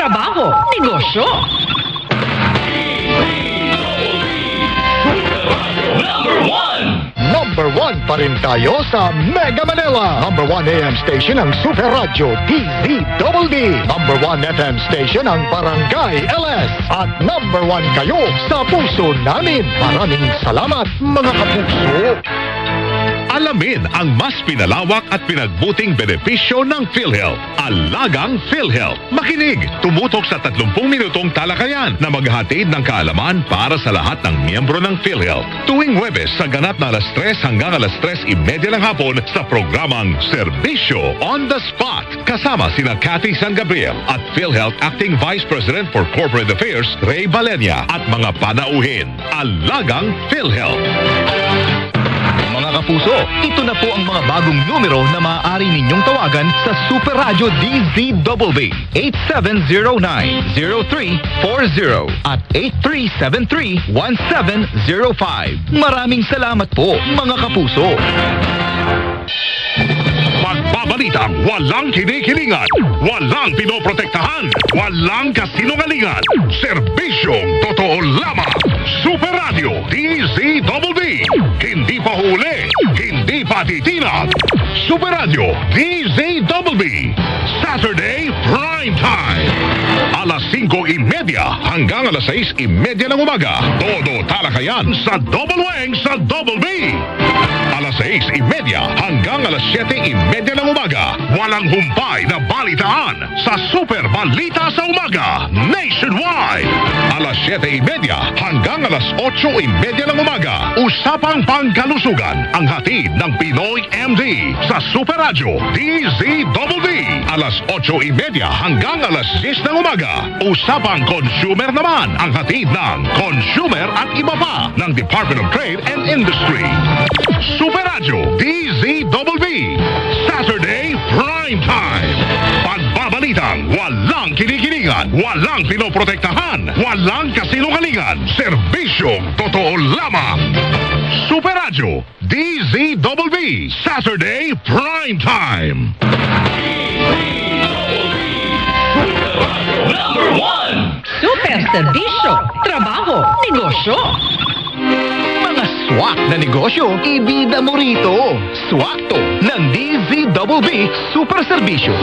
trabaho, negosyo. Number 1 pa rin tayo sa Mega Manila. Number 1 AM station ang Super Radio DZDD. Number 1 FM station ang Barangay LS. At number 1 kayo sa puso namin. Maraming salamat mga kapuso. Alamin ang mas pinalawak at pinagbuting benepisyo ng PhilHealth. Alagang PhilHealth. Makinig, tumutok sa 30 minutong talakayan na maghatid ng kaalaman para sa lahat ng miyembro ng PhilHealth. Tuwing Huwebes sa ganap na alas 3 hanggang alas 3:30 ng hapon sa programang Serbisyo on the Spot. Kasama sina Cathy San Gabriel at PhilHealth Acting Vice President for Corporate Affairs Ray Balenya at mga panauhin. Alagang PhilHealth. Mga kapuso, ito na po ang mga bagong numero na maaari ninyong tawagan sa Super Radio DZBB 8709-0340 at 8373-1705. Maraming salamat po, mga kapuso. Magbabalitang walang kinikilingan, walang pinoprotektahan, walang kasinungalingan. Serbisyong totoo lamang. Super Radio DZBB. Hindi pa huli, hindi pa titinag. Super Radio DZBB. Saturday Prime Time. Alas 5:30 hanggang alas 6:30 ng umaga. Todo talakayan sa Double Wang sa Double B. Alas 6:30 hanggang alas 7:30 ng umaga. Walang humpay na balitaan sa Super Balita sa Umaga nationwide. Alas 7:30 hanggang alas 8:30 ng umaga. Usapang pangkalusugan ang hatid ng Pinoy MD sa Super Radio DZBB. Alas 8:30 hanggang alas 10 ng umaga. Usapang consumer naman ang hatid ng Consumer at iba pa ng Department of Trade and Industry. Super Radio DZBB. Saturday Prime Time. Pagbabalitang walang kinikilingan, walang pinoprotektahan, walang kasinungalingan. Serbisyong totoo lamang. Super Radio DZBB. Saturday Prime Time. Number 1. Super serbisyo, trabaho, negosyo. Mga swak na negosyo, ibida mo rito. Swak to ng DZBB Super Serbisyo.